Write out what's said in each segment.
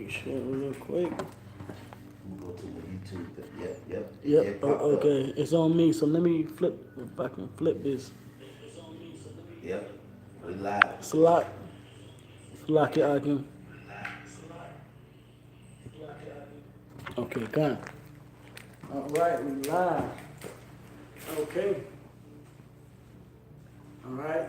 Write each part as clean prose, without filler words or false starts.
make sure real quick. Go to the YouTube. Yep. Yep. It Oh, popped up. okay. It's on me. So let me flip. If I can flip this. Yep. We live. Select. Select it. I can. Okay. Got it. All right. We live. Okay. All right.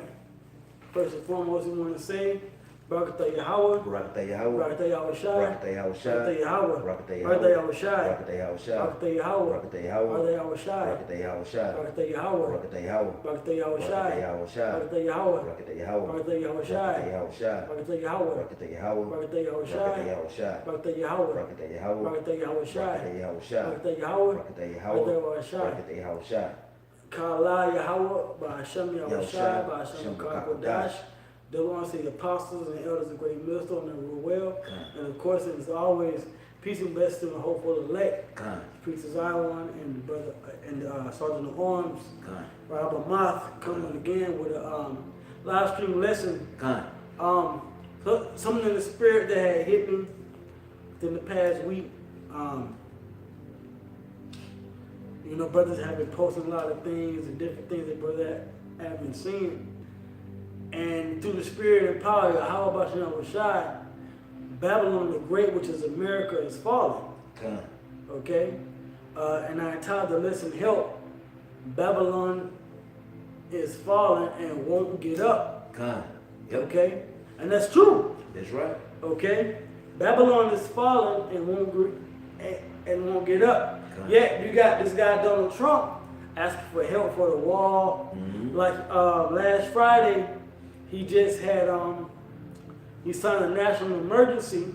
First and foremost, we want to say, Barakatah Yahweh. Barakatah Yahweh. Barakatah Yahweh Shai. Barakatah Yahweh Shai. Barakatah Yahweh. Barakatah Barakatah Yahweh. Yahweh Shai. Barakatah Yahweh Shai. Barakatah Yahweh. Barakatah Yahweh. Barakatah Yahweh Shai. Barakatah Yahweh Shai. Barakatah Yahweh. Barakatah Yahweh. Barakatah Yahweh Shai. Barakatah Yahweh Shai. Barakatah Yahweh. Barakatah Yahweh. Barakatah Yahweh Shai. Barakatah Yahweh Shai. Barakatah Yahweh. Barakatah Yahweh. Barakatah Yahweh Barakatah Shai. Yahweh. Barakatah Barakatah Yahweh. Yahweh. Barakatah Yahweh Shai. Barakatah Yahweh Shai. Barakatah Yahweh. Barakatah Yahweh. Barakatah Yahweh Shai. Barakatah Yahweh Shai. Kala Yahweh, Ba'ashem Yahweh Shai, Yahushai, Ba'ashem Shem Kakodash. The ones the apostles and elders of Great Millstone and rule well. And of course, it is always peace and blessing to the hopeful elect. Priest Zion and the brother and Sergeant of Arms, Rabbi Moth, coming again with a live stream lesson. So something in the spirit that had hit me within the past week. You know, brothers have been posting a lot of things and different things that brothers have been seeing. And through the spirit and power of how about Shai, Babylon the Great, which is America, is falling. Okay? And I entitled the lesson, Help. Babylon is falling and won't get up. Okay? And that's true. That's right. Okay? Babylon is falling and won't get up. Yet you got this guy Donald Trump asking for help for the wall. Like last Friday, he just had he signed a national emergency.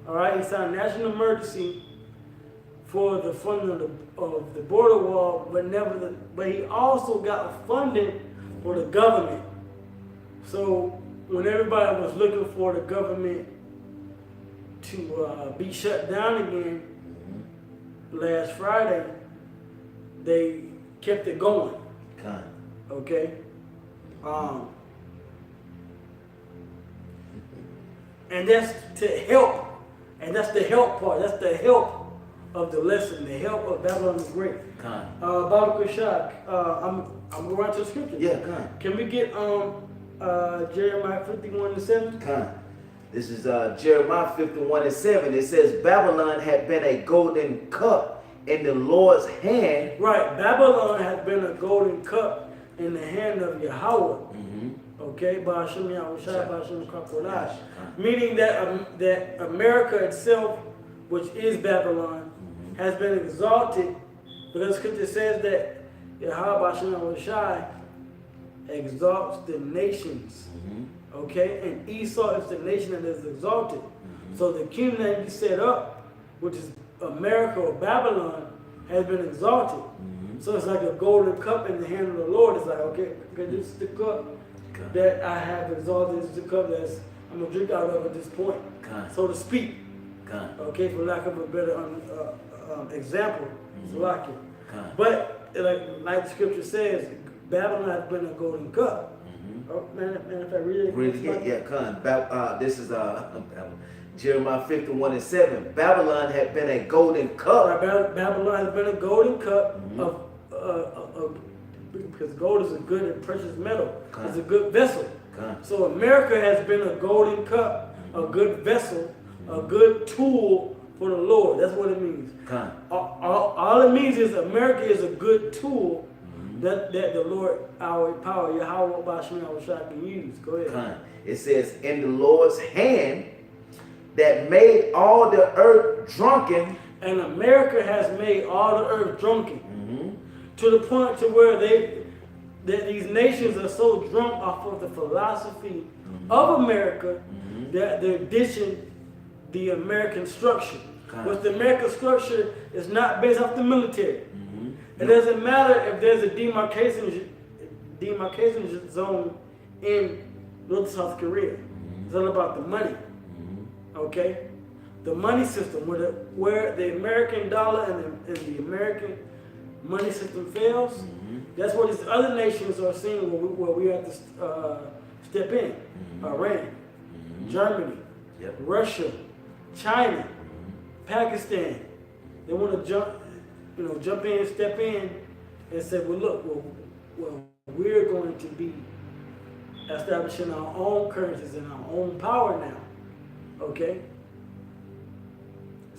All right, he signed a national emergency for the funding of the border wall, but he also got funding for the government. So when everybody was looking for the government to be shut down again last Friday, they kept it going. Okay? And that's to help. And that's the help part. That's the help of the lesson, the help of Babylon the Great. Baba Kushak, I'm going to the scripture. Yeah, Can we get Jeremiah 51:7? This is Jeremiah 51:7. It says, Babylon had been a golden cup in the Lord's hand. Right, Babylon has been a golden cup in the hand of Yahweh. Okay, Ba'ashem Yahweh Shai, Ba'ashem Kakodash. Meaning that that America itself, which is Babylon, has been exalted, because Scripture says that Yahweh Ba'ashem Yahweh Shai exalts the nations. Okay, and Esau is the nation that is exalted. So the kingdom that he set up, which is America or Babylon, has been exalted. So it's like a golden cup in the hand of the Lord. It's like, okay, this is the cup that I have exalted. This is the cup that I'm going to drink out of at this point, so to speak. Okay, for lack of a better example, But like the scripture says, Babylon has been a golden cup. Oh, man, if I read it. This is Jeremiah 51:7. Babylon had been a golden cup. Babylon has been a golden cup because gold is a good and precious metal. It's a good vessel. So America has been a golden cup, a good vessel, a good tool for the Lord. That's what it means. All it means is America is a good tool that the Lord, our power, Yahweh Ba'ashem Yahweh Shai, can use. Go ahead. It says, in the Lord's hand that made all the earth drunken. And America has made all the earth drunken. To the point to where that these nations are so drunk off of the philosophy of America that they're ditching the American structure. But the American structure is not based off the military. It doesn't matter if there's a demarcation zone in North South Korea. It's all about the money. Okay? The money system, where the American dollar and the American money system fails, that's what these other nations are seeing where we have to step in. Iran, Germany, Russia, China, Pakistan, they want to jump in, step in, and say, well, look, we're going to be establishing our own currencies and our own power now. Okay?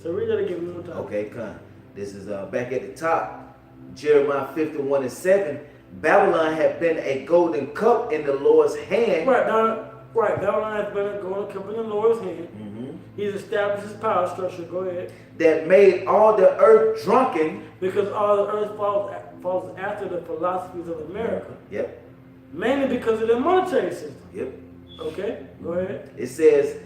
So read that again one more time. Okay, Con. This is back at the top. Jeremiah 51:7. Babylon had been a golden cup in the Lord's hand. Right. Babylon has been a golden cup in the Lord's hand. He's established his power structure. Go ahead. That made all the earth drunken. Because all the earth falls after the philosophies of America. Yep. Mainly because of their monetary system. Yep. Okay, go ahead. It says,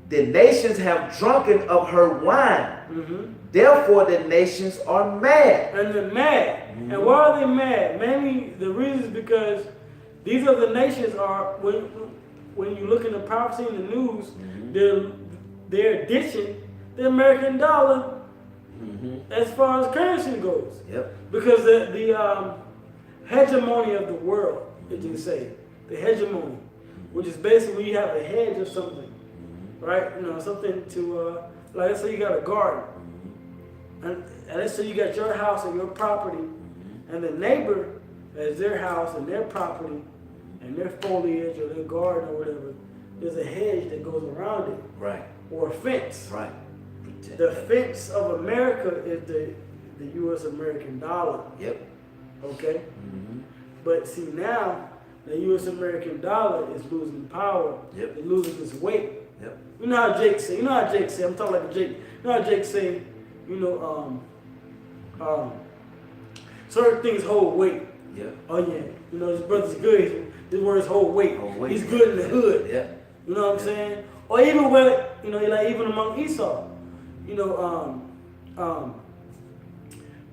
the nations have drunken of her wine. Therefore the nations are mad. And they're mad. And why are they mad? Mainly the reason is because these other nations are, when you look in the prophecy in the news, they're ditching the American dollar as far as currency goes. Yep. Because the hegemony of the world, as you say, the hegemony, which is basically when you have a hedge of something, right? Something to, like let's say you got a garden, and let's say you got your house and your property, and the neighbor has their house and their property, and their foliage or their garden or whatever. There's a hedge that goes around it, right? Or a fence, right? The fence of America is the U.S. American dollar. Yep. Okay. But see now, the U.S. American dollar is losing power. Yep. It's losing its weight. Yep. You know how Jake say. I'm talking like Jake. You know how Jake say. Certain things hold weight. Yep. Oh yeah. This brother's good. This word's hold weight. Hold He's good in the hood. Yeah. You know what I'm saying? Or even when like even among Esau,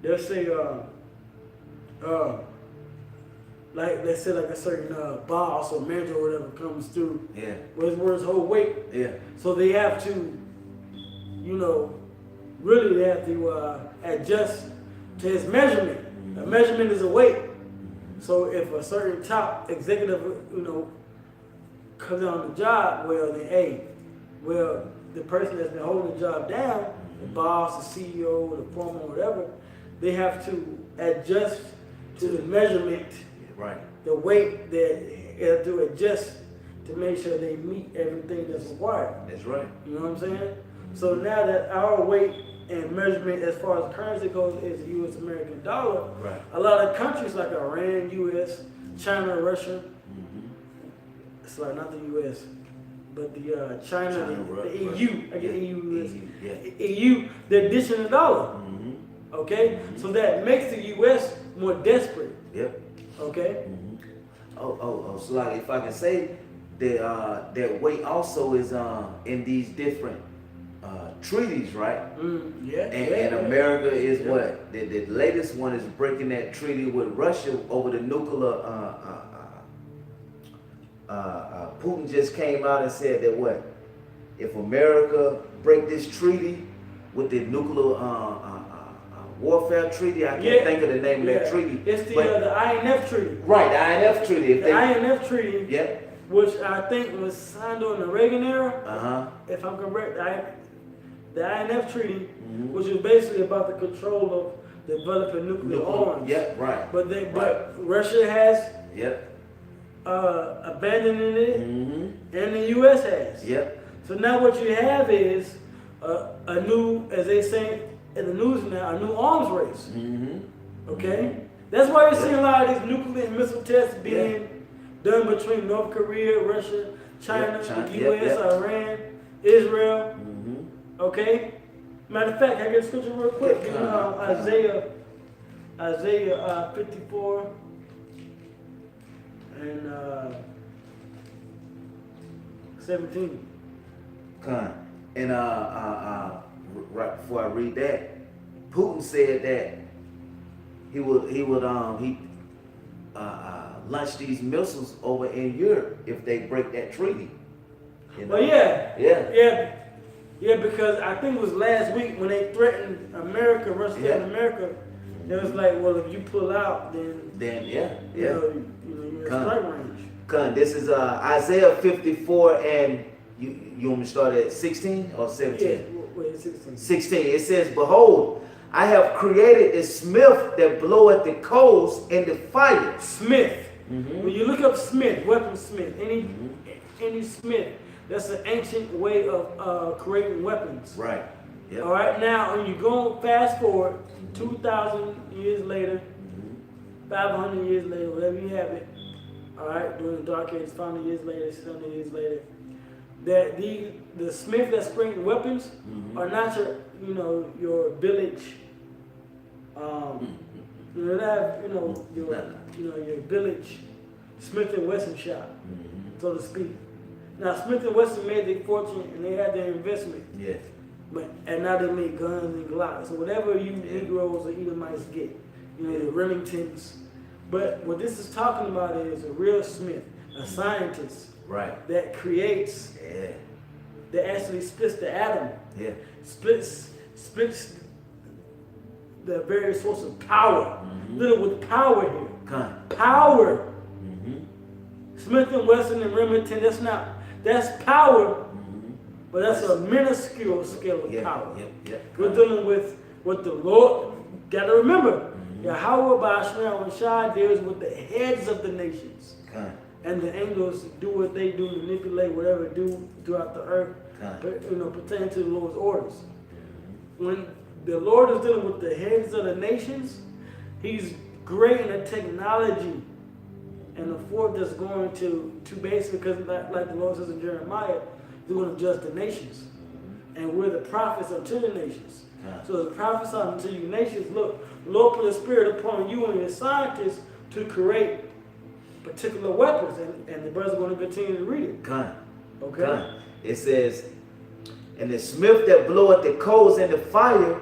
they'll say like let's say like a certain boss or manager or whatever comes through. Yeah. Where his words hold weight. Yeah. So they have to, really they have to adjust to his measurement. A measurement is a weight. So if a certain top executive, comes on the job, the person that's been holding the job down, the boss, the CEO, the foreman, whatever, they have to adjust to the measurement, right? The weight that they have to adjust to make sure they meet everything that's required. That's right. You know what I'm saying? So now that our weight and measurement as far as currency goes is the U.S. American dollar, right? A lot of countries like Iran, U.S., China, Russia, it's like not the U.S., but the China, the EU, I get EU, they're ditching the dollar. Okay? So that makes the U.S. more desperate. Yep. Okay? So like if I can say that weight also is in these different treaties, right? And America is what? The latest one is breaking that treaty with Russia over the nuclear. Putin just came out and said that what? If America break this treaty with the nuclear warfare treaty, I can't think of the name of that treaty. It's the INF treaty. Right, the INF treaty. INF treaty. Yep. Which I think was signed during the Reagan era. If I'm correct, the INF treaty, which is basically about the control of developing nuclear arms. Yep, right. But Russia has abandoning it, and the U.S. has. Yep. So now what you have is a new, as they say in the news now, a new arms race. Okay? That's why you're seeing a lot of these nuclear and missile tests being done between North Korea, Russia, China, the U.S., Iran, Israel. Okay? Matter of fact, I get a scripture real quick. Isaiah 54 and 17. And right before I read that, Putin said that he would launch these missiles over in Europe if they break that treaty. Well, yeah, because I think it was last week when they threatened America, Russia and America. It was like, well, if you pull out, then you're in strike range. This is Isaiah 54 and You want me to start at 16 or 17? Yeah, wait, 16. 16. It says, behold, I have created a smith that bloweth the coals in the fire. Smith. When you look up Smith, weaponsmith, any smith, that's an ancient way of creating weapons. Right. Yep. All right. Now, when you go fast forward 2,000 years later, 500 years later, whatever you have it. All right. During the Dark Ages, 500 years later, 600 years later, that the smith that's creating weapons are not your village. You have your village Smith and Wesson shop, so to speak. Now Smith and Wesson made their fortune and they had their investment. Yeah. And now they make guns and Glocks. So whatever you Negroes or Edomites get, the Remingtons. But what this is talking about is a real smith, a scientist. Right. That creates. Yeah. That actually splits the atom. Yeah. Splits the various source of power. Little with power here. Power. Smith and Wesson and Remington, that's power, but that's a minuscule scale of power. We're dealing with what the Lord, gotta remember, Yahweh Ba'asham Shai deals with the heads of the nations. And the angels do what they do, manipulate whatever they do throughout the earth, pertaining to the Lord's orders. When the Lord is dealing with the heads of the nations, He's great in the technology and the forth that's going to basically, because like the Lord says in Jeremiah, He's going to judge the nations. And we're the prophets unto the nations. So the prophets unto you nations, look, the Lord put a spirit upon you and your scientists to create particular weapons. And the brother's going to continue to read it. Okay? It says, and the smith that bloweth the coals in the fire,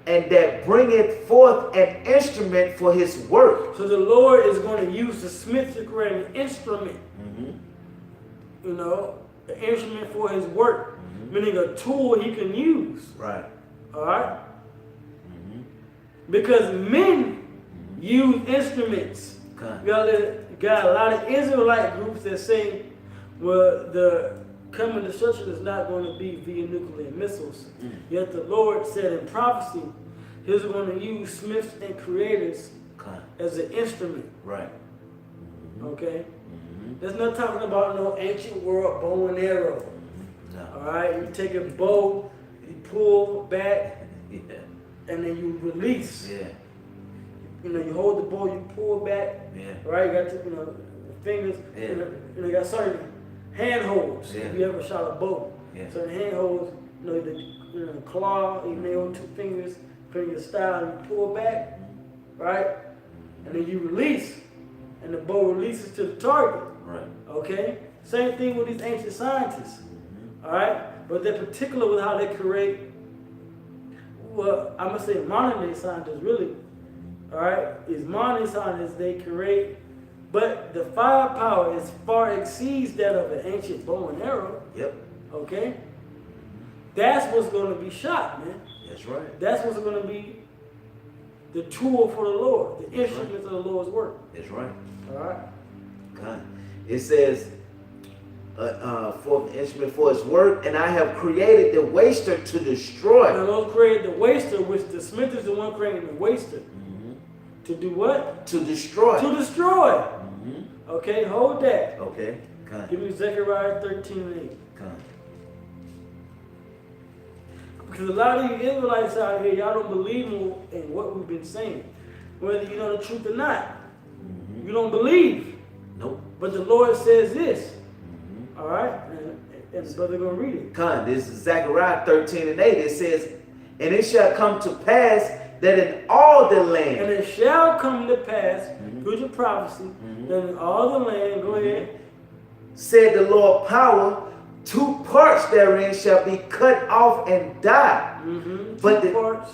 and that bringeth forth an instrument for his work. So the Lord is going to use the smith to create an instrument. An instrument for his work. Meaning a tool he can use. Right. All right? Because men use instruments. You got a lot of Israelite groups that say, well, the coming destruction is not going to be via nuclear missiles. Yet the Lord said in prophecy, He's going to use smiths and creators as an instrument. Right. Okay? That's not talking about no ancient world bow and arrow. No. All right? You take a bow, you pull back, and then you release. You hold the bow, you pull back. Right? You got the fingers. You got certain handholds. If you ever shot a bow, certain handholds. The claw, you nail 2 fingers, put in your style, and you pull back, right? And then you release, and the bow releases to the target. Right. Okay? Same thing with these ancient scientists. All right? But they're particular with how they create, well, I'm going to say modern day scientists, really. All right? These modern scientists, they create, but the firepower is far exceeds that of an ancient bow and arrow. Okay? That's what's going to be shot, man. That's right. That's what's going to be the tool for the Lord, the instruments of the Lord's work. That's right. All right? It says, for the instrument for his work, and I have created the waster to destroy. The Lord created the waster, which the smith is the one creating the waster. To do what? To destroy. To destroy. Okay, hold that. Okay. Give me Zechariah 13:8. Because a lot of you Israelites out here, y'all don't believe in what we've been saying. Whether you know the truth or not. You don't believe. Nope. But the Lord says this. All right? And the brother going to read it. This is Zechariah 13:8. It says, and it shall come to pass that in all the land. And it shall come to pass, through the prophecy, that in all the land, go ahead. Said the Lord power, 2 parts therein shall be cut off and die. But 2 parts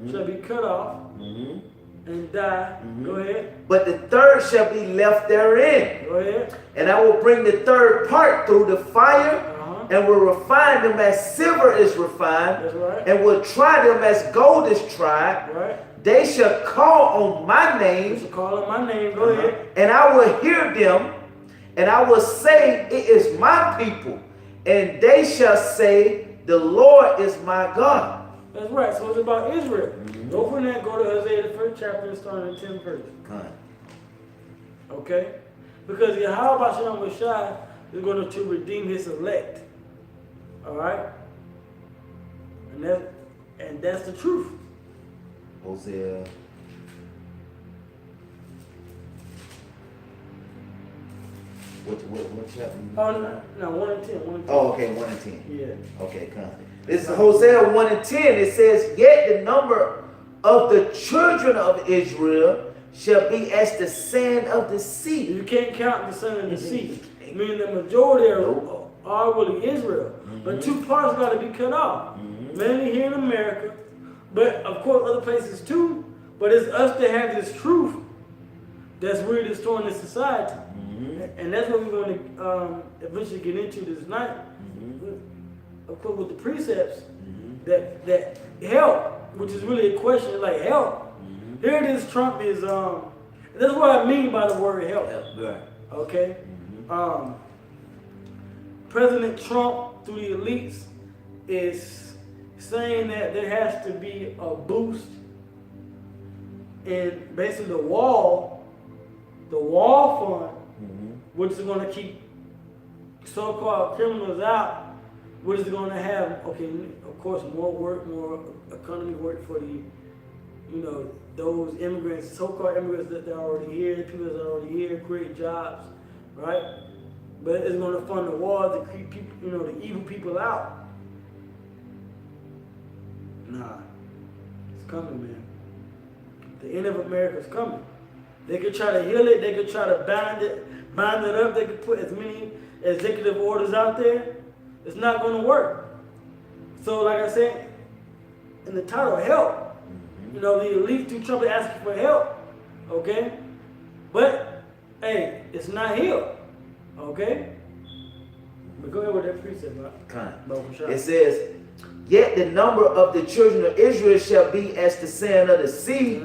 shall be cut off and die. Go ahead. But the 3rd shall be left therein. Go ahead. And I will bring the 3rd part through the fire, and will refine them as silver is refined. That's right. And will try them as gold is tried. Right. They shall call on my name. They shall call on my name. Go ahead. And I will hear them, and I will say, it is my people, and they shall say, the Lord is my God. That's right. So it's about Israel. Mm-hmm. Go from there, go to Hosea, the 1st chapter, and start in the 10th verse. Okay? Because Yahweh Hashem Messiah is going to redeem his elect. Alright? And that's the truth. Hosea. What chapter? Oh, no, 1 and 10. 1 and 10. Oh, okay, 1 and 10. Yeah. Okay, come. This is Hosea 1 and 10. It says, yet the number of the children of Israel shall be as the sand of the sea. You can't count the sand of the sea. Meaning the majority are really Israel. But two parts got to be cut off. Mainly here in America, but of course other places too. But it's us that have this truth that's really destroying this society. And that's what we're going to eventually get into this night. Of course, with the precepts that help, which is really a question like help. Here it is. Trump is that's what I mean by the word help. Okay. President Trump through the elites is saying that there has to be a boost in basically the wall fund, which is going to keep so-called criminals out, which is going to have, okay, of course, more work, more economy work for the, those immigrants, so-called immigrants that are already here, people that are already here, create jobs, right? But it's going to fund the wall to keep people, the evil people out. Nah, it's coming, man. The end of America is coming. They could try to heal it. They could try to bind it up. They could put as many executive orders out there. It's not going to work. So, like I said, in the title, help. The elite through Trump are asking for help. Okay? But, hey, it's not healed. Okay? But go ahead with that precept, right? It says, yet the number of the children of Israel shall be as the sand of the sea,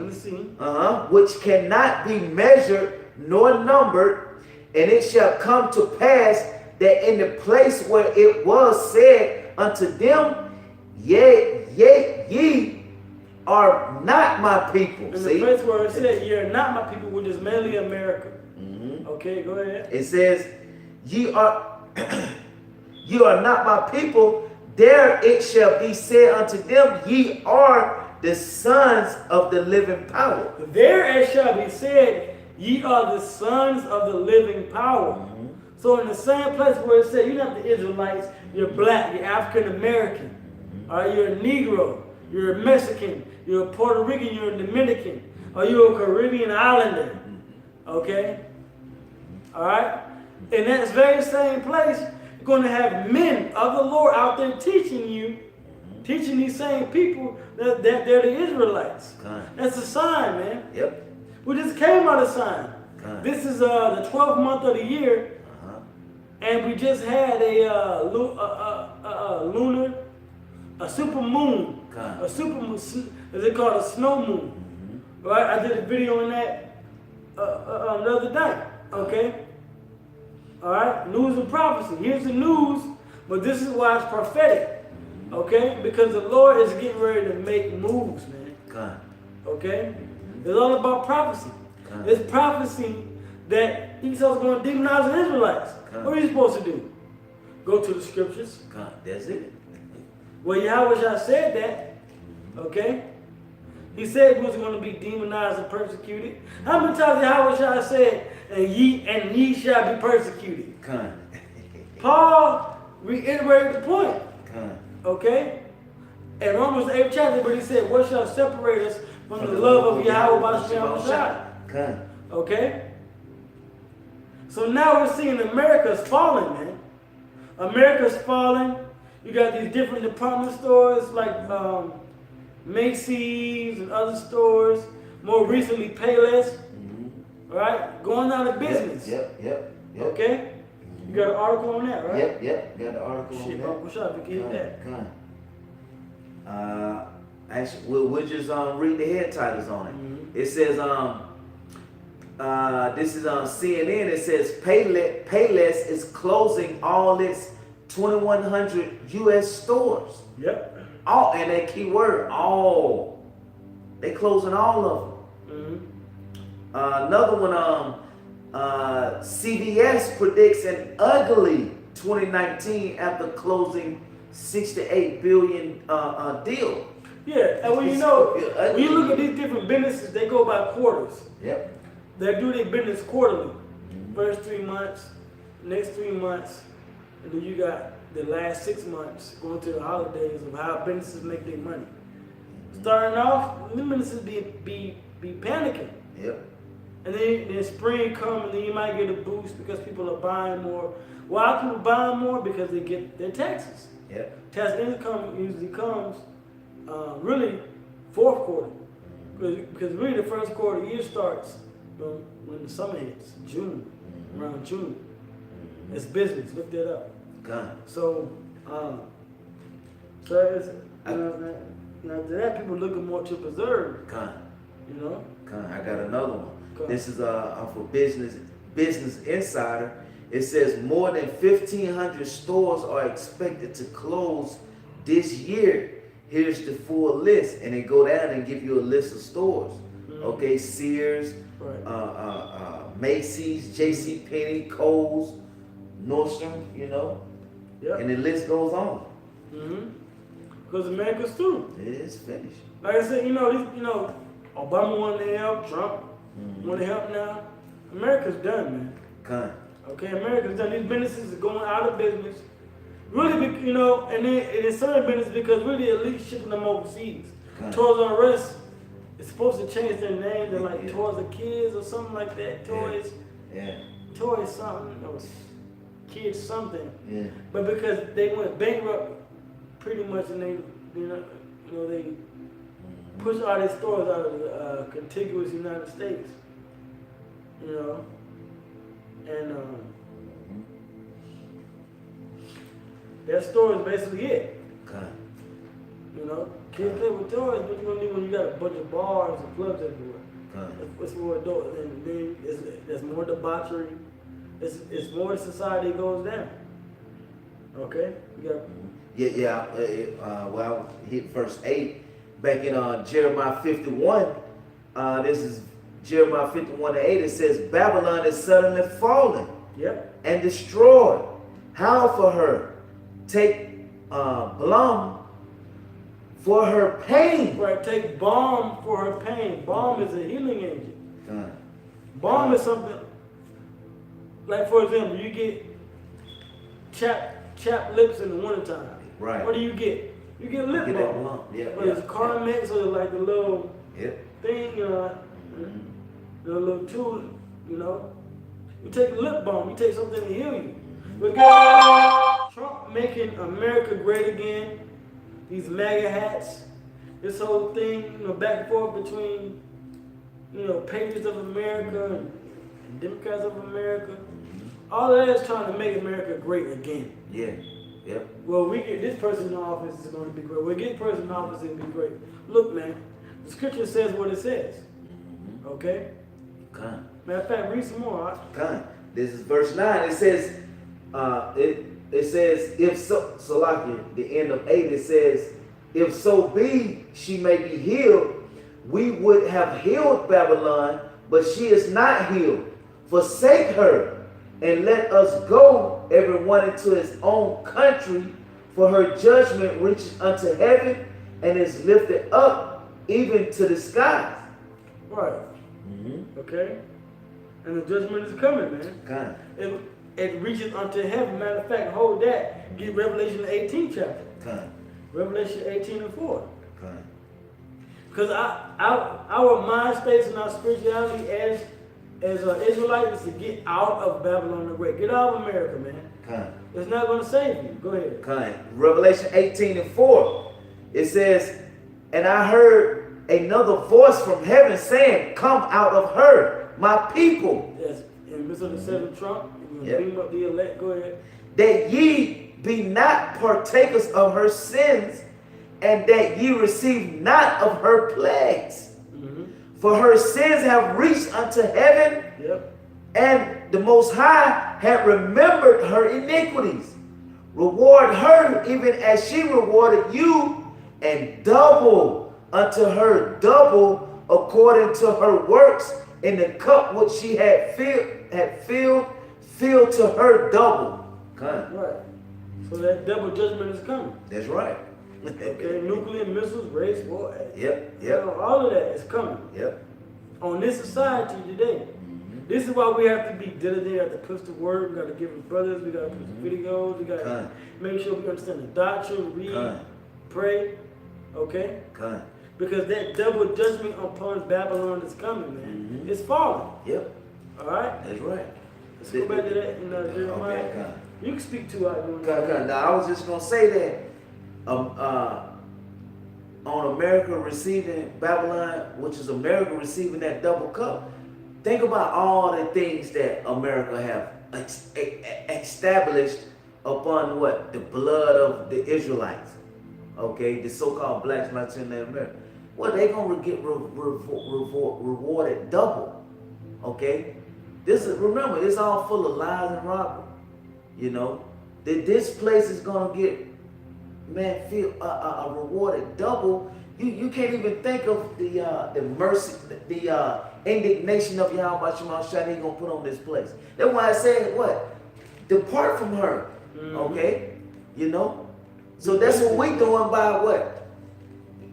which cannot be measured nor numbered, and it shall come to pass that in the place where it was said unto them, ye are not my people. In the place where it said, ye are not my people, which is mainly America. Okay, go ahead. It says, ye are not my people. There it shall be said unto them, ye are the sons of the living power. There it shall be said, ye are the sons of the living power. So in the same place where it said, you're not the Israelites, you're black, you're African American, or you're a Negro, you're a Mexican, you're a Puerto Rican, you're a Dominican, or you're a Caribbean Islander. Okay? Alright? In that very same place, you're going to have men of the Lord out there teaching these same people that they're the Israelites. That's a sign, man. Yep. We just came out of sign. This is the 12th month of the year, and we just had a super moon. A super moon, is it called a snow moon? Right? I did a video on that the other day. Okay? Alright? News and prophecy. Here's the news, but this is why it's prophetic. Okay? Because the Lord is getting ready to make moves, man. Okay? It's all about prophecy. It's prophecy that Esau's going to demonize the Israelites. What are you supposed to do? Go to the scriptures. That's it. Well, Yahweh said that. Okay? He said he was going to be demonized and persecuted. How many times Yahweh said, and ye shall be persecuted? Paul reiterated the point. Okay? In Romans 8th chapter, but he said, what shall separate us from the love of Yahweh by Shem? Okay? So now we're seeing America's falling, man. America's falling. You got these different department stores like Macy's and other stores. More recently, Payless. Right? Going out of business. Yep. Okay? You got an article on that, right? Yep. Got the article on that. Uncle Shop, you can hit that. Actually, we'll just read the head titles on it. It says, this is on CNN. It says, Payless is closing all its 2,100 U.S. stores. Yep. All, and that key word, all. They closing all of them. Another one, CVS predicts an ugly 2019 after closing $68 billion deal. Yeah, and when you look at these different businesses, they go by quarters. Yep. They do their business quarterly. First 3 months, next 3 months, and then you got the last 6 months going to the holidays of how businesses make their money. Starting off, the businesses be panicking. Yep. And then spring comes, and then you might get a boost because people are buying more. Why are people buying more? Because they get their taxes. Yep. Tax income usually comes really fourth quarter. Because really the first quarter year starts when the summer hits, June, around June. It's business, look that up. God. So it's, after that, people looking more to preserve. God. You know? God. I got another one. God. This is for Business Insider. It says more than 1,500 stores are expected to close this year. Here's the full list, and they go down and give you a list of stores. Okay, Sears, right. Macy's, J.C. Penney, Kohl's, Nordstrom, you know, Yep. and the list goes on. Because America's through. It is finished. Like I said, Obama wanted to help, Trump want to help now. America's done, man. Con. Okay, America's done. These businesses are going out of business. Really, and then it's certain business because really at least shipping them overseas. Con. Toys R Us is supposed to change their name to like Toys of Kids or something like that. Toys. Yeah. Toys something. Or Kids something. Yeah. But because they went bankrupt pretty much and they push all their stores out of the contiguous United States. And that store is basically it. God. Kids play with toys, but you're gonna need when you got a bunch of bars and clubs everywhere. It's more adult, and then there's more debauchery. It's more society goes down. Okay, Well, hit verse 8 back in Jeremiah 51. This is Jeremiah 51:8. It says, Babylon is suddenly fallen and destroyed. How for her? Take balm for her pain. Right, take balm for her pain. Balm is a healing agent. Balm is something, like for example, you get chapped lips in the wintertime. Right. What do you get? You get lip balm. But it's Carmex or like the little thing, the little tool, You take lip balm, you take something to heal you. But Trump making America great again, these MAGA hats, this whole thing, back and forth between, Patriots of America and Democrats of America. All of that is trying to make America great again. Yeah. Yep. Well, we get this person in office, it's going to be great. We get this person in office, it'll be great. Look, man, the scripture says what it says. Okay? Matter of fact, read some more. Right? This is verse 9. It says, it says, if so like the end of 8, it says, if so be she may be healed, we would have healed Babylon, but she is not healed. Forsake her, and let us go, everyone into his own country, for her judgment reaches unto heaven, and is lifted up even to the skies. Right. Okay? And the judgment is coming, man. It reaches unto heaven. Matter of fact, hold that. Get Revelation 18 chapter. Revelation 18:4. Because our mind states and our spirituality as Israelites is to get out of Babylon the Great. Get out of America, man. It's not going to save you. Go ahead. Revelation 18:4. It says, and I heard another voice from heaven saying, come out of her, my people. Yes. In the midst of the seventh trump, beam up the elect. Go ahead. That ye be not partakers of her sins, and that ye receive not of her plagues. For her sins have reached unto heaven, and the Most High hath remembered her iniquities. Reward her even as she rewarded you, and double unto her double according to her works. In the cup which she had filled to her double. Right. So that double judgment is coming. That's right. Okay, nuclear missiles, race war. Yep. All of that is coming. Yep. On this society today. This is why we have to be diligent. We have to push the word. We got to give them brothers. We got to push the videos. We got to make sure we understand the doctrine, read, pray. Okay? Because that double judgment upon Babylon is coming, man. It's falling. Yep. All right? That's right. Let's go back to that in Jeremiah. Okay, you can speak to it. Now, I was just going to say that on America receiving Babylon, which is America receiving that double cup, think about all the things that America have established upon what? The blood of the Israelites. Okay? The so-called blacks not in America. Well, they're going to get rewarded double. Okay? Remember, it's all full of lies and robbery. You know? This place is going to get, man, rewarded double. You can't even think of the mercy, the indignation of Yahweh Shema Shai He's going to put on this place. That's why I said, what? Depart from her. Okay? You know? So that's what we're doing by what?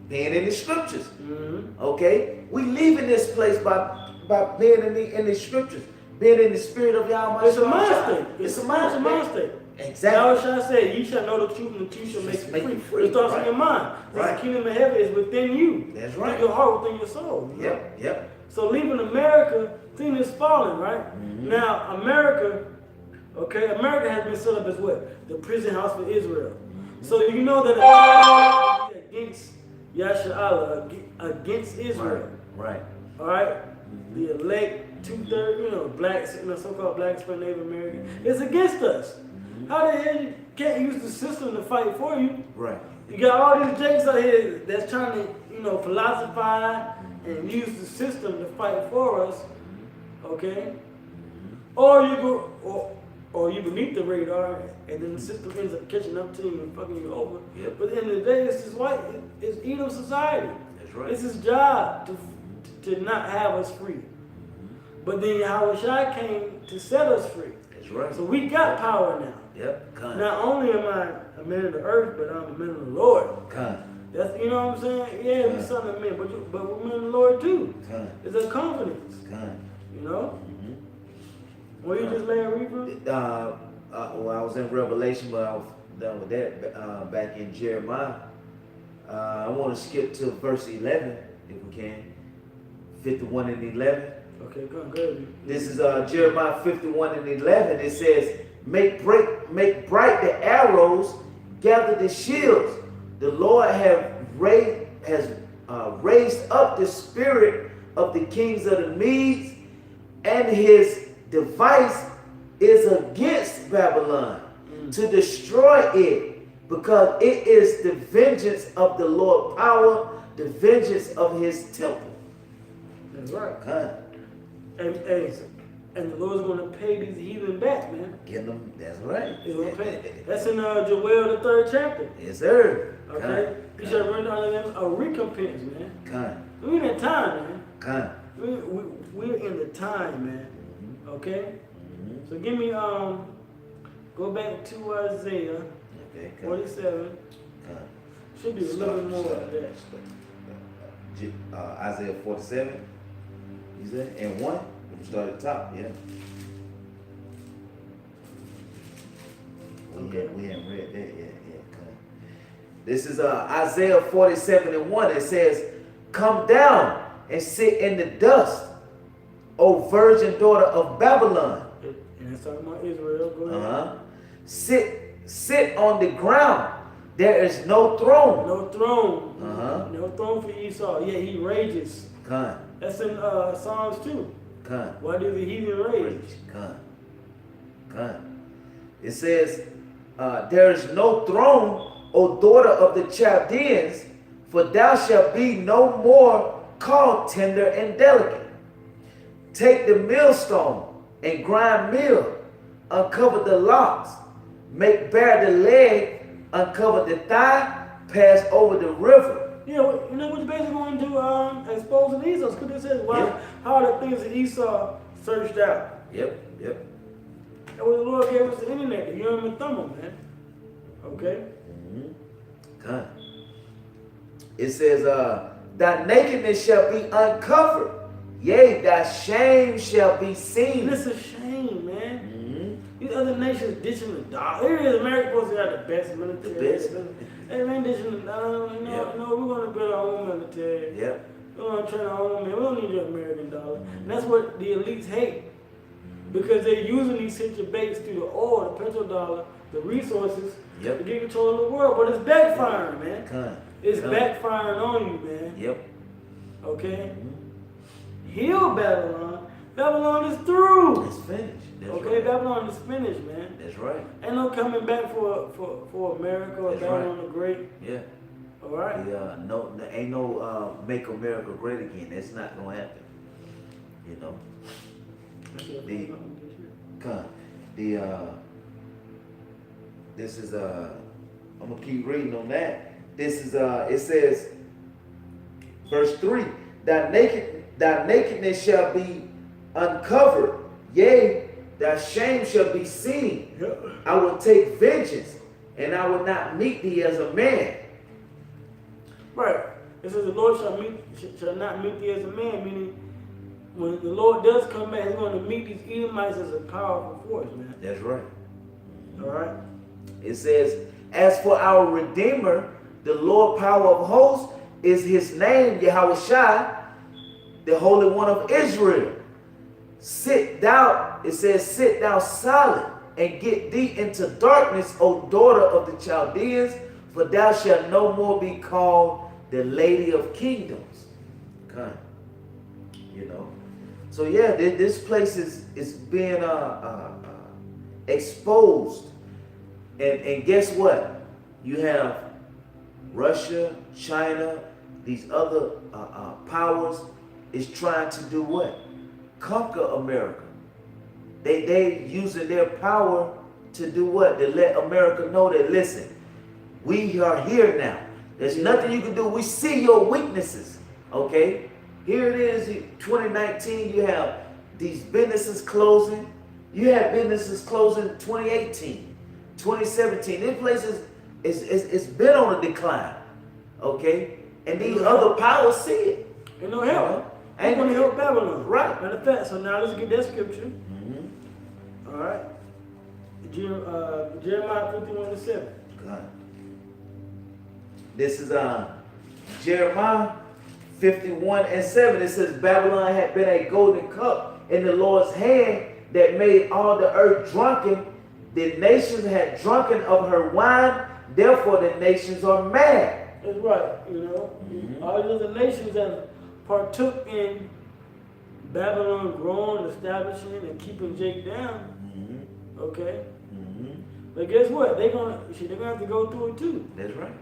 Being in the scriptures. Okay? We leaving this place by being in the scriptures. Being in the spirit of Yahweh. It's a mind state. It's a mind state. Exactly. Yahweh Shai said, you shall know the truth, and the truth shall make you free. It starts in your mind. The kingdom of heaven is within you. That's right. Within your heart, within your soul. You know? Yep. So leaving America, thing is falling, right? Now, America has been set up as what? The prison house for Israel. So you know that against Yasharahla, against Israel. Right. All right? The elect, 2/3, blacks, so-called blacks for Native American, it's against us. How the hell you can't use the system to fight for you? Right. You got all these jakes out here that's trying to, philosophize and use the system to fight for us, okay? Or you go, or you beneath the radar, and then the system ends up catching up to you and fucking you over. Yep. But at the end of the day, it's just white. It's Edom society. That's right. It's his job to not have us free. But then Yahweh Shai came to set us free. That's right. So we got power now. Yep. Not only am I a man of the earth, but I'm a man of the Lord. That's, you know what I'm saying? Yeah, we're son of men, but we're men of the Lord too. It's a confidence. You know? Were you just laying reaper? Well, I was in Revelation, but I was done with that back in Jeremiah. I want to skip to verse 11, if we can. 51 and 11. Okay, good. This is Jeremiah 51 and 11. It says, Make bright the arrows, gather the shields. The Lord has raised up the spirit of the kings of the Medes, and his device is against Babylon to destroy it, because it is the vengeance of the Lord power, the vengeance of his temple. That's right. And the Lord's going to pay these heathen back, man. Get them. That's right. He's going to pay. That's in Joel, the 3rd chapter. Yes, sir. Okay? You shall render unto them a recompense, man. We're in that time, man. We're in the time, man. Okay? So give me, go back to Isaiah 47. Should be a little bit more of that. Isaiah 47. You said? And 1? We start at the top, yeah. We haven't read that yet. This is Isaiah 47 and 1. It says, Come down and sit in the dust, O virgin daughter of Babylon. And it's talking about Israel. Go ahead. Sit on the ground. There is no throne. No throne. No throne for Esau. Yeah, he rages. That's in Psalms 2. Why do the heathen rage? It says, there is no throne, O daughter of the Chaldeans, for thou shalt be no more called tender and delicate. Take the millstone and grind meal, uncover the locks, make bare the leg, uncover the thigh, pass over the river. Yeah, you know what's basically going to expose Esau? Because it says, "Why? Yep. How are the things that Esau searched out?" Yep. And when the Lord gave us the internet, the Urim and Thummim, man. Okay. God. It says, thy nakedness shall be uncovered, yea, thy shame shall be seen. And it's a shame, man. These other nations ditching the dollar. Here is America supposed to have the best military. The best. Hey, man, ditching the dollar. No, we're going to build our own military. Yep. We're going to train our own men. We don't need your American dollar. And that's what the elites hate. Because they're using these central banks through the oil, the petrodollar, the resources to get control of the world. But it's backfiring, man. It's backfiring on you, man. Yep. Okay? Heal Babylon. Babylon is through. It's finished. That's Okay, right. Babylon is finished, man. That's right. Ain't no coming back for America or That's Babylon right. the Great. Yeah. All right? No, there ain't no make America great again. That's not gonna happen. You know. This is I'm gonna keep reading on that. This is it says, verse 3, thy nakedness shall be uncovered, yea, thy shame shall be seen. I will take vengeance, and I will not meet thee as a man. Right. It says the Lord shall not meet thee as a man, meaning when the Lord does come back, he's going to meet these Edomites as a powerful force, man. That's right. All right? It says, as for our Redeemer, the Lord power of hosts is his name, Yahushua, the Holy One of Israel. Sit thou, it says, sit thou silent and get thee into darkness, O daughter of the Chaldeans, for thou shalt no more be called the Lady of Kingdoms. Okay. You know. So yeah, this place is being exposed. And guess what? You have Russia, China, these other powers is trying to do what? Conquer America. They using their power to do what? To let America know that, listen, we are here now. There's nothing you can do. We see your weaknesses. Okay? Here it is, 2019, you have these businesses closing. You had businesses closing in 2018, 2017. This place it's been on a decline. Okay? And these other powers see it. Ain't no help. Ain't going to help Babylon. Right. Matter of fact, so now let's get that scripture. All right. Jeremiah 51:7. God. This is Jeremiah 51:7. It says, Babylon had been a golden cup in the Lord's hand that made all the earth drunken. The nations had drunken of her wine, therefore the nations are mad. That's right, you know. All the other nations that partook in Babylon growing, establishing, and keeping Jake down. Okay? But guess what? They're gonna have to go through it too. That's right.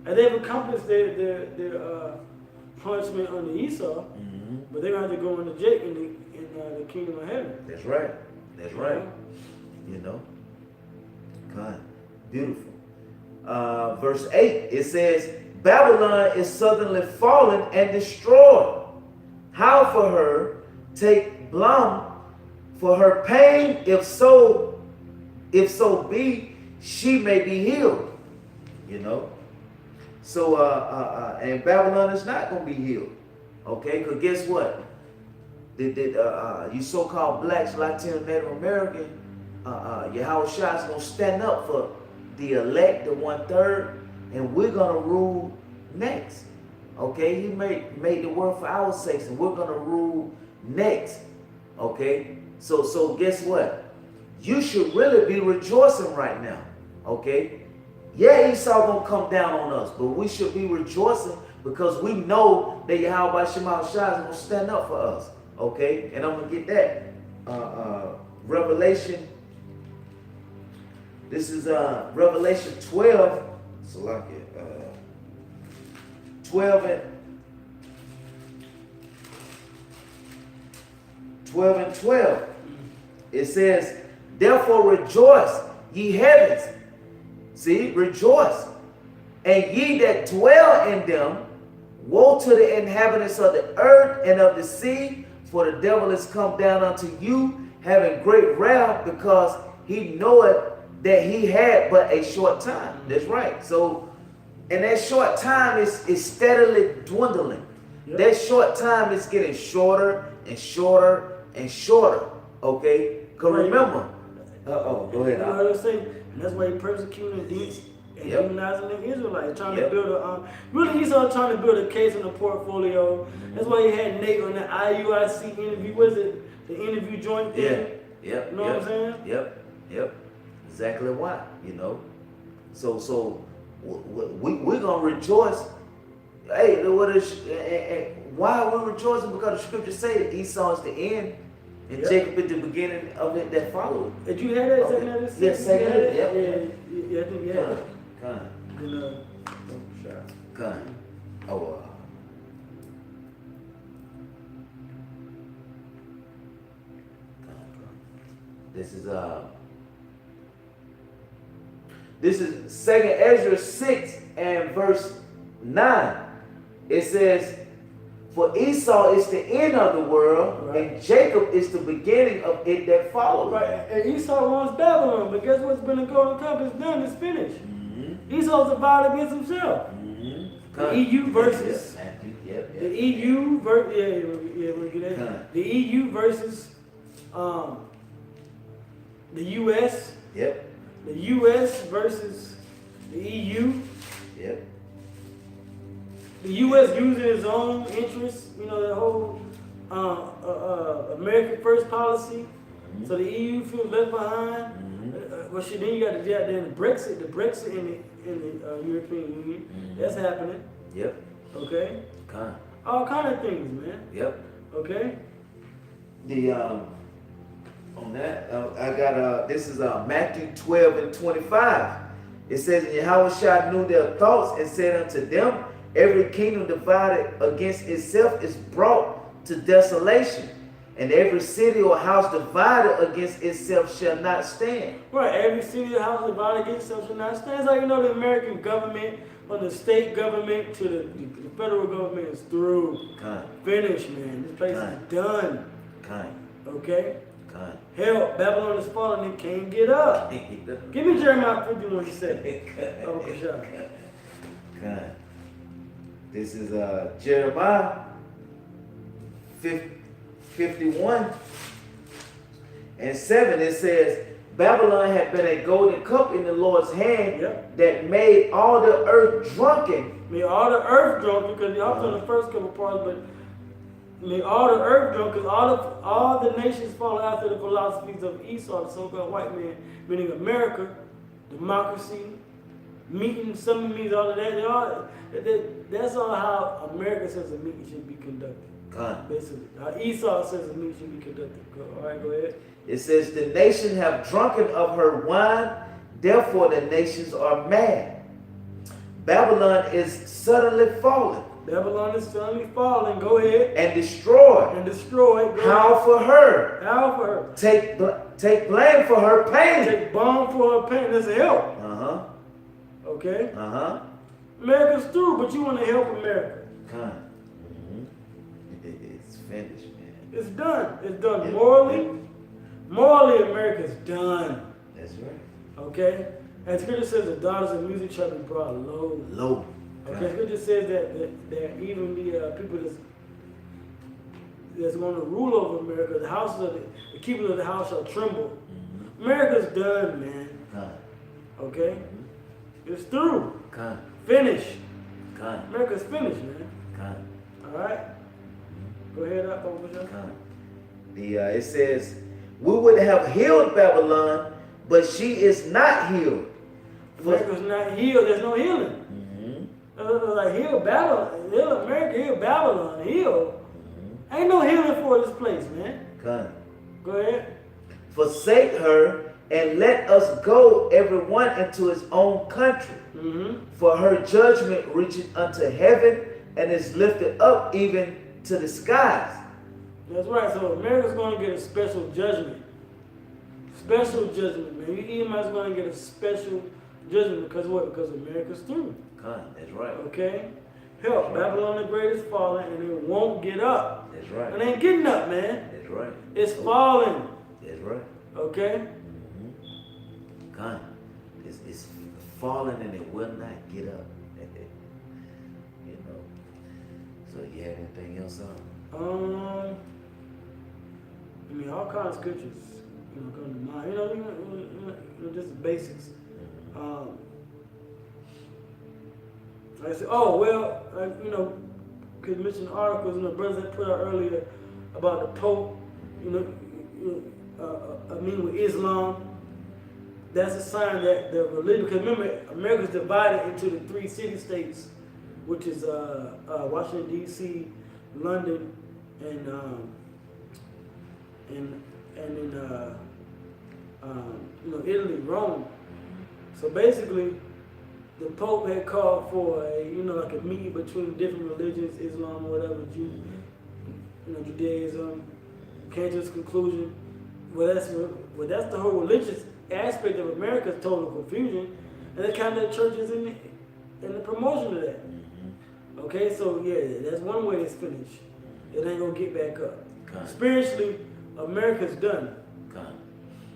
And they've accomplished their punishment on the Esau, but they're gonna have to go into Jake in the kingdom of heaven. That's right. That's right. You know. God. Beautiful. Verse 8, it says, Babylon is suddenly fallen and destroyed. How for her take blame for her pain, if so be she may be healed. You know. So and Babylon is not going to be healed. Okay, because guess what? You so-called blacks, Latino, Native American, Yahushua is going to stand up for the elect, the 1/3, and we're going to rule next. Okay, he made the world for our sakes, and we're going to rule next. Okay, so guess what? You should really be rejoicing right now. Okay, yeah, Esau going to come down on us, but we should be rejoicing because we know that Yahweh Shema Shai is going to stand up for us. Okay, and I'm going to get that. Revelation. This is Revelation 12. So like it. 12 and 12. It says, therefore rejoice ye heavens. See, rejoice. And ye that dwell in them, woe to the inhabitants of the earth and of the sea, for the devil is come down unto you, having great wrath, because he knoweth that he had but a short time. That's right. So, and that short time is steadily dwindling. Yep. That short time is getting shorter and shorter and shorter. Okay? Because remember, go ahead. You know what I'm saying? And that's why he persecuted these and demonizing the Israelites, trying to build a really Esau trying to build a case in the portfolio. That's why he had Nate on the IUIC interview. Was it the interview joint thing? Yep. You know what I'm saying? Yep. Exactly why, you know. So we're gonna rejoice. Hey, why are we rejoicing? Because the scripture say that Esau is the end and Jacob is the beginning of it that followed. Did you hear that? Second Yeah, I think you had it. Kind. This is 2nd Ezra 6 and verse 9. It says, for Esau is the end of the world, and Jacob is the beginning of it that follows. Right, and Esau wants Babylon, but guess what's been a golden cup? It's done, it's finished. Esau's divided against himself. The EU versus the EU the EU versus the US. The US versus the EU. The U.S. using its own interests, you know, the whole American First policy. So the EU feels left behind. Then you got the Brexit in the European Union. That's happening. Okay. All kind of things, man. Okay. On that, I got this is Matthew 12 and 25. It says, and Yahushua knew their thoughts and said unto them, every kingdom divided against itself is brought to desolation, and every city or house divided against itself shall not stand. Right, every city or house divided against itself shall not stand. It's like, you know, the American government, from the state government to the federal government is through. Finished, man. This place is done. Okay? Hell, Babylon is falling and can't get up. Give me Jeremiah 51:7. Oh, for sure. This is Jeremiah 51 and 7. It says, Babylon had been a golden cup in the Lord's hand that made all the earth drunken. Made all the earth drunk, because you also in the first couple parts, but made all the earth drunk, because all the nations follow after the philosophies of Esau, the so-called white man, meaning America, democracy, meeting, some meetings, all of that. That's all how America says a meeting should be conducted. Basically, how Esau says a meeting should be conducted. All right, go ahead. It says, the nation have drunken of her wine, therefore the nations are mad. Babylon is suddenly fallen. Babylon is suddenly falling. Go ahead. And destroyed. How for her? How for her? Take blame for her pain. Take blame for her pain. That's help. Okay. America's through, but you want to help America. It's finished, man. It's done. It's done. Morally, America's done. That's right. Okay? And Scripture says the daughters of music shall be brought low. Okay, Scripture says that even the people that's going to rule over America, the keepers of the house shall tremble. America's done, man. Okay? It's through. Finished. America's finished, man. All right? Go ahead up over there. It says, we would have healed Babylon, but she is not healed. America's not healed. There's no healing. Like heal Babylon, heal America, heal Babylon, heal. Ain't no healing for this place, man. Go ahead. Forsake her and let us go everyone into his own country. For her judgment reacheth unto heaven and is lifted up even to the skies. That's right. So America's going to get a special judgment. Special judgment, man. Edomites going to get a special judgment because what? Because America's through. That's right. Okay? Help. Right. Babylon the Great is falling and it won't get up. That's right. It ain't getting up, man. That's right. It's falling. That's right. Okay? It's falling and it will not get up. You know. So you have anything else on? I mean, all kinds of scriptures, come to mind. Just the basics. I said, could mention articles, brothers that put out earlier about the Pope, with Islam. That's a sign that the religion, because remember, America's divided into the 3 city-states, which is Washington, D.C., London, and Italy, Rome. So basically, the Pope had called for a meeting between different religions, Islam, whatever, Judaism. Came to this conclusion. That's the whole religious aspect of America's total confusion, and that kind of the church is in the promotion of that. Okay, so yeah, that's one way it's finished. It ain't gonna get back up. Spiritually, America's done.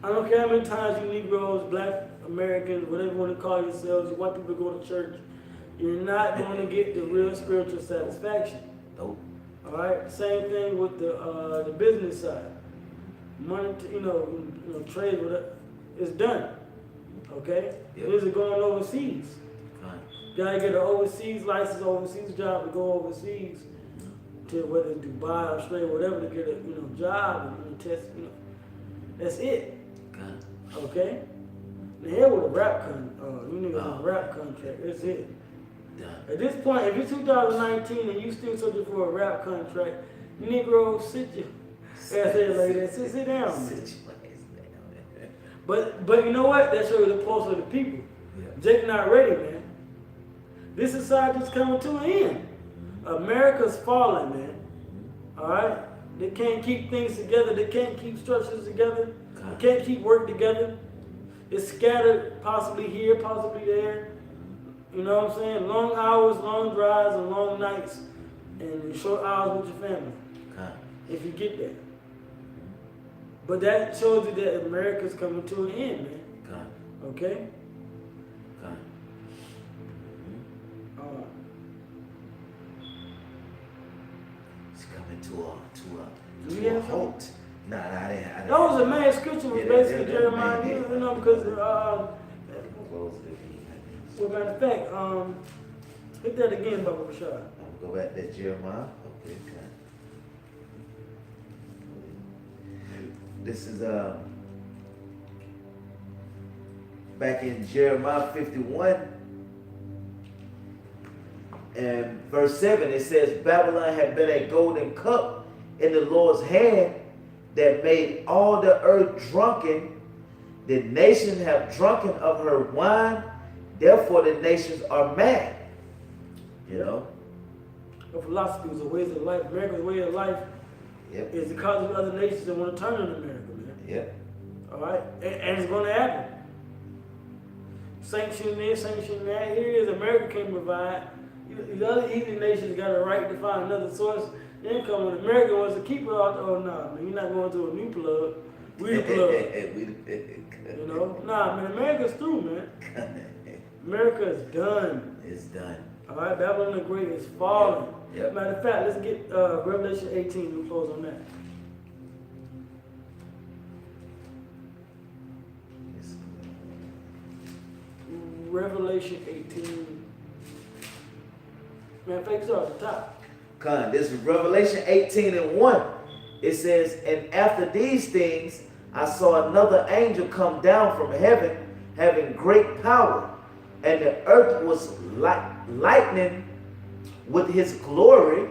I don't care how many times you Negroes, Black Americans, whatever you want to call yourselves, you white people go to church, you're not going to get the real spiritual satisfaction. Nope. All right. Same thing with the business side. Money, trade, whatever, it's done. Okay. Yep. This is going overseas. Gotta get an overseas license, overseas job to go overseas to whether it's Dubai, Australia, whatever, to get a job and test. That's it. Okay. The hell with a rap rap contract. That's it. At this point, if it's 2019 and you still searching for a rap contract, Negro, sit your ass there like that. Sit down. But you know what? That shows the pulse of the people. Yeah. Jake not ready, man. This society's coming to an end. America's falling, man. All right? They can't keep things together. They can't keep structures together. They can't keep work together. It's scattered, possibly here, possibly there. You know what I'm saying? Long hours, long drives, and long nights, and short hours with your family. If you get that. But that shows you that America's coming to an end, man. Okay? It's coming to a halt. I didn't. That was a main scripture, was basically Jeremiah, because, well, matter of fact, hit that again, Baba Rashad. Go back to Jeremiah. Okay. This is back in Jeremiah 51 and verse 7. It says, Babylon had been a golden cup in the Lord's hand that made all the earth drunken. The nations have drunken of her wine, therefore the nations are mad. You know? Her philosophy was a way of life. America's way of life is because of other nations that want to turn on America, man. Yep. All right? And it's going to happen. Sanction this, sanction that. Here it is, America can provide. These other heathen nations got a right to find another source. Income when America wants to keep it out. Oh, nah, man, you're not going to a new plug. We the plug. Nah, man, America's through, man. America is done. It's done. All right, Babylon the Great is falling. Yep. Matter of fact, let's get Revelation 18. We'll close on that. Revelation 18. Man, fake start at the top. This is Revelation 18 and 1. It says, and after these things, I saw another angel come down from heaven, having great power, and the earth was lightning with his glory.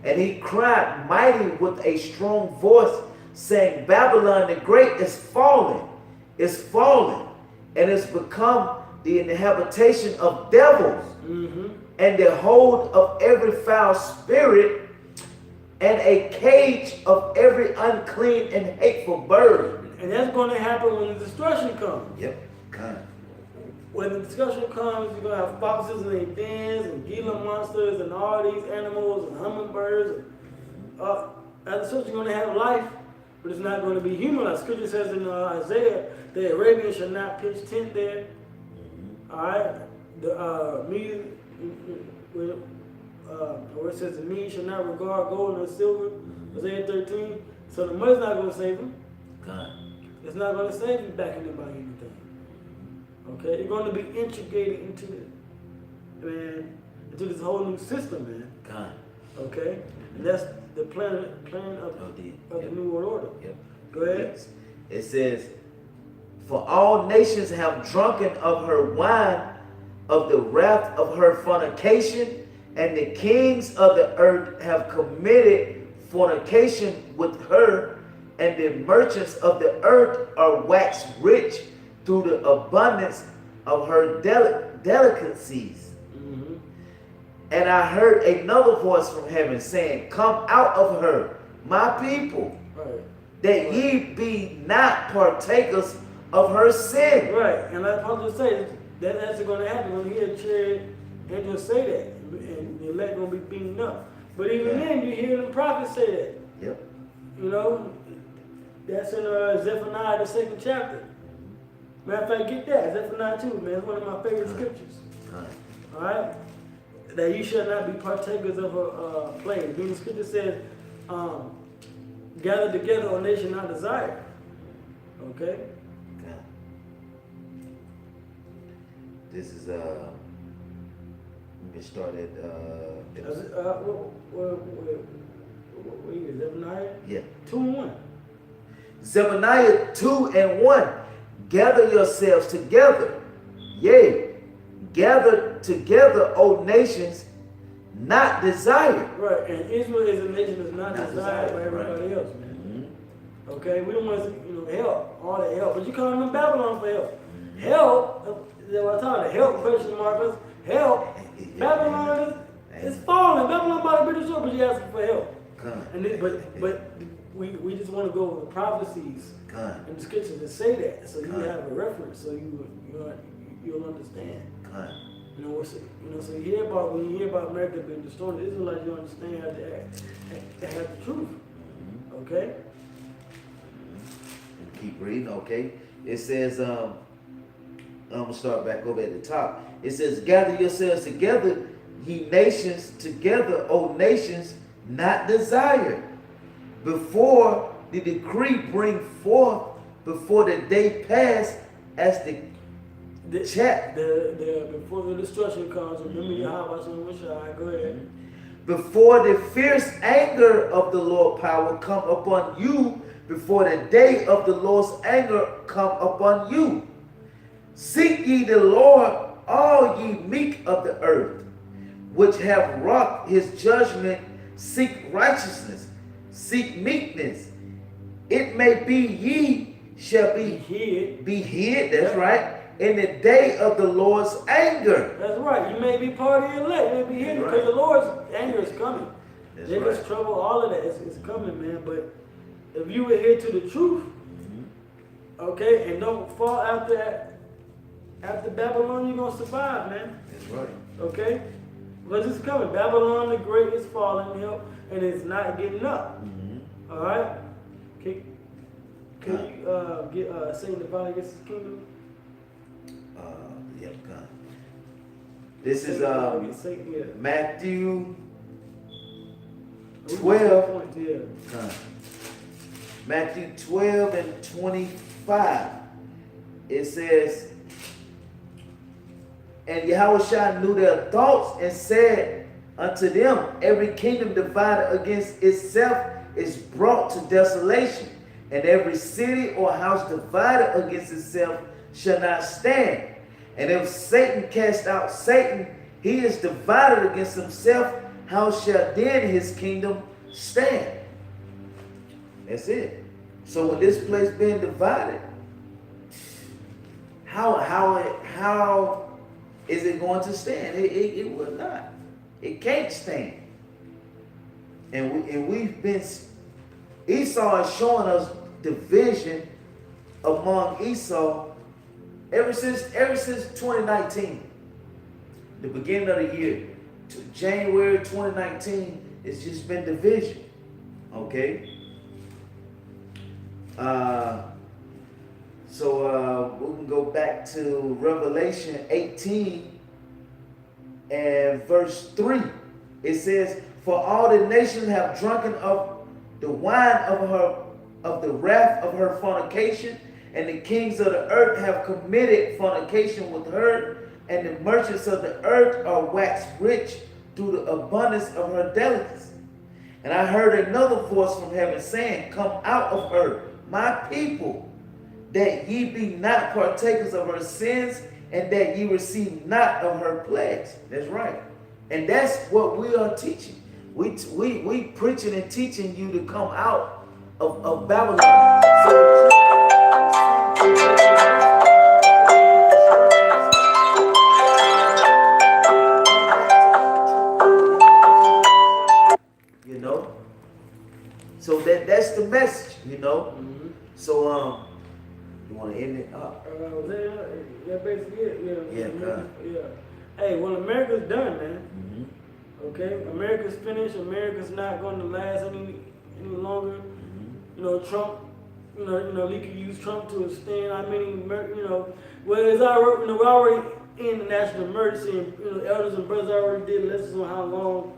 And he cried mighty with a strong voice, saying, Babylon the Great is fallen, and it's become the habitation of devils, and the hold of every foul spirit, and a cage of every unclean and hateful bird. And that's going to happen when the destruction comes. Yep. Kind. When the destruction comes, you're going to have foxes and their dens and Gila monsters and all these animals and hummingbirds. At the destruction, you're going to have life, but it's not going to be human. Like Scripture says in Isaiah, the Arabians shall not pitch tent there. All right? Where it says the mean shall not regard gold or silver, Isaiah 13. So the money's not going to save them. Kind. It's not going to save you backing them by anything. Okay? You're going to be integrated into this whole new system, man. Kind. Okay? And that's the plan of the New World Order. Yep. Go ahead. It says, for all nations have drunken of her wine, of the wrath of her fornication, and the kings of the earth have committed fornication with her, and the merchants of the earth are waxed rich through the abundance of her delicacies. Mm-hmm. And I heard another voice from heaven saying, come out of her, my people, Right. that ye be not partakers of her sin. Right. And like I was just saying, that's going to happen when you hear Cherry Angel say that. And the elect going to be beaten up. But even then, you hear the prophets say that. Yep. You know, that's in Zephaniah, the 2nd chapter. Matter of fact, get that. Zephaniah 2, man. It's one of my favorite scriptures. All right? That you shall not be partakers of a plague. Then the scripture says, gather together, O nation not desire. Okay? This is we can start at what is it, Zephaniah? yeah. 2:1. Zephaniah 2:1. Gather yourselves together, yea, gather together, O nations, not desired. Right, and Israel is a nation that's not desired by everybody else, man. Mm-hmm. Okay, we don't want to, help, all that help, but you calling them Babylon for help. Help, that's what I'm talking about, help, question markers, help. Babylon is falling. Babylon about to be destroyed, but you asking for help. And but we just want to go with the prophecies and the scriptures that say that, so you have a reference, so you'll understand. So you hear about when you hear about America being destroyed, the Israelites, you understand how to have the truth. Okay. Keep reading. Okay. It says, I'm gonna start back over at the top. It says, gather yourselves together, ye nations, together, O nations, not desired, before the decree bring forth, before the day pass, as before the destruction comes. Remember Yahweh, go ahead. Before the fierce anger of the Lord power come upon you, before the day of the Lord's anger come upon you. Seek ye the Lord, all ye meek of the earth, which have wrought his judgment. Seek righteousness, seek meekness. It may be ye shall be hid. That's right. In the day of the Lord's anger. That's right. You may be part of the elect. You may be hidden because the Lord's anger is coming. There's trouble, all of that is coming, man. But if you adhere to the truth, okay, and don't fall after Babylon, you're going to survive, man. That's right. Okay? Because it's coming. Babylon the Great is falling, and it's not getting up. All right? Can you get Satan divided against his kingdom? Yep, God. This is Matthew 12. Matthew 12:25. It says, and Yahushua knew their thoughts and said unto them, every kingdom divided against itself is brought to desolation, and every city or house divided against itself shall not stand. And if Satan cast out Satan, he is divided against himself. How shall then his kingdom stand? That's it. So with this place being divided, how is it going to stand? It will not. It can't stand. And we've been, Esau is showing us division among Esau ever since 2019, the beginning of the year, to January 2019. It's just been division. Okay. So we can go back to Revelation 18 and verse 3. It says, "For all the nations have drunken of the wine of the wrath of her fornication, and the kings of the earth have committed fornication with her, and the merchants of the earth are waxed rich through the abundance of her delicacies. And I heard another voice from heaven saying, Come out of her, my people, that ye be not partakers of her sins, and that ye receive not of her plagues." That's right. And that's what we are teaching. We preaching and teaching you to come out of Babylon. You know? So that's the message, you know? Mm-hmm. So you want to end it up? Yeah, basically it. Yeah. Hey, well, America's done, man. Mm-hmm. Okay, America's finished. America's not going to last any longer. Mm-hmm. You know, Trump. You know, we could use Trump to extend. I mean, you know, well, it's already, we're already in the national emergency, and elders and brothers already did lessons on how long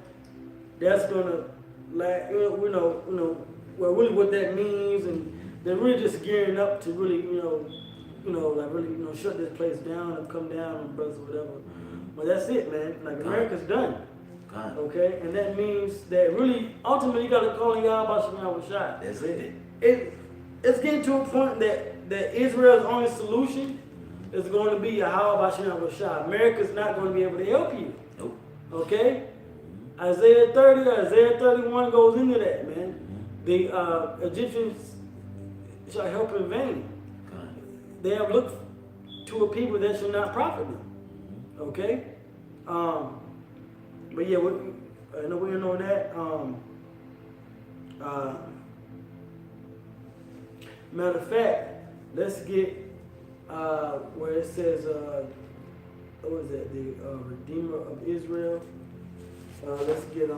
that's gonna last. Well, really what that means, and they're really just gearing up to really, shut this place down and come down on brothers or whatever. But that's it, man. Like America's done. Okay, and that means that really, ultimately, you got to call Yahweh Shem Yahushua. That's it. It's getting to a point that Israel's only solution is going to be Yahweh Shem Yahushua. America's not going to be able to help you. Nope. Okay? Isaiah 30, Isaiah 31 goes into that, man. The Egyptians shall help in vain. They have looked to a people that shall not profit them. Okay? But yeah, I know we're on that. Matter of fact, let's get where it says, what is it? The Redeemer of Israel. Let's get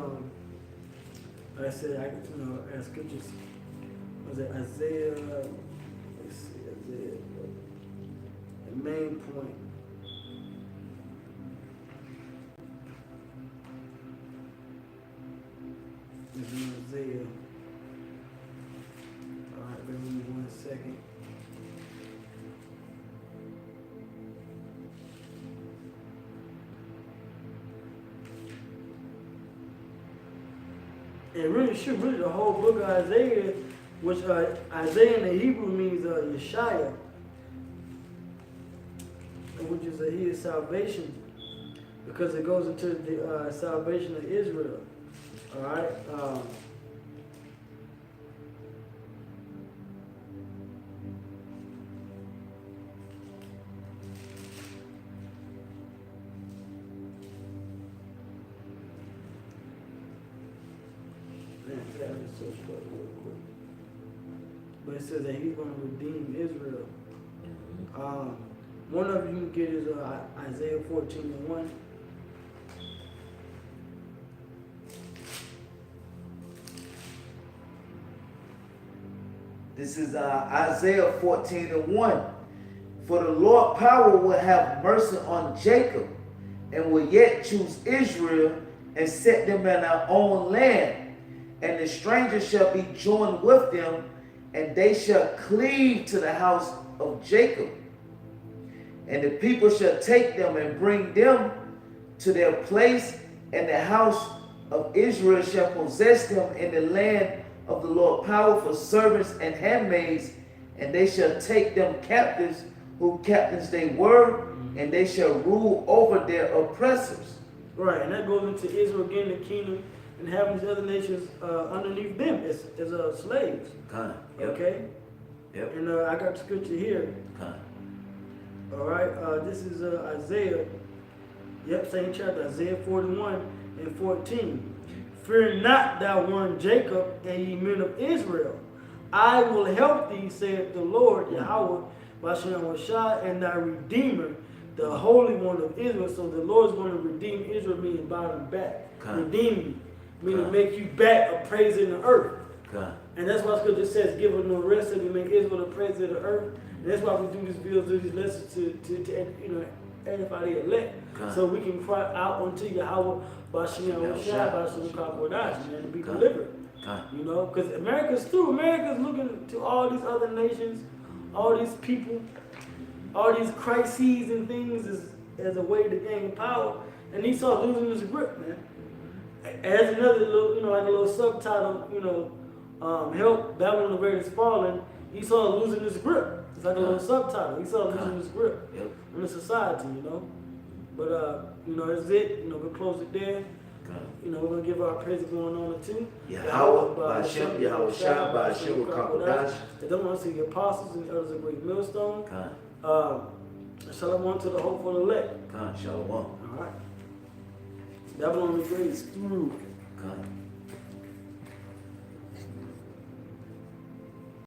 like I said, as scriptures. Was it Isaiah? Let's see, Isaiah. The main point. Is in Isaiah. Alright, give me 1 second. And really the whole book of Isaiah, which Isaiah in the Hebrew means Yeshaya, which is his salvation, because it goes into the salvation of Israel. All right. But it says that he's going to redeem Israel. One of you can get is Isaiah 14:1. This is Isaiah 14:1. For the Lord power will have mercy on Jacob, and will yet choose Israel, and set them in their own land. And the strangers shall be joined with them, and they shall cleave to the house of Jacob. And the people shall take them and bring them to their place, and the house of Israel shall possess them in the land of the Lord power for servants and handmaids, and they shall take them captives, who captains they were, and they shall rule over their oppressors. Right, and that goes into Israel getting the kingdom and having these other nations underneath them as slaves. Yep. Okay? Yep. And I got the scripture here. All right, this is Isaiah. Yep, same chapter, Isaiah 41 and 14. Fear not, thou one Jacob, and ye men of Israel. I will help thee, saith the Lord, Yahweh, Bashem Shah, and thy Redeemer, the Holy One of Israel. So the Lord's going to redeem Israel, meaning buy them back. Redeem you, meaning make you back a praise in the earth. And that's why Scripture says, give them no rest, and we make Israel the praise of the earth. And that's why we do these videos, do these lessons to edify the elect. So we can cry out unto Yahweh, Bashem Shah, Bashem Kakodash, and be delivered. You know, because America's through. America's looking to all these other nations, all these people, all these crises and things as a way to gain power. And Esau losing his grip, man. As another little, like a little subtitle, help Babylon the Great is falling. Esau losing his grip. It's like a little subtitle. Esau losing his grip in the society, But that's it. We'll close it there. We're gonna give our praise going on too. Yahweh, Bashem, Yahweh Shah, Bashem, Kakodash. I don't want to see the apostles and the elders of Great Millstone. Shalom to the hopeful elect. Shalom. All right. Babylon the Great is through.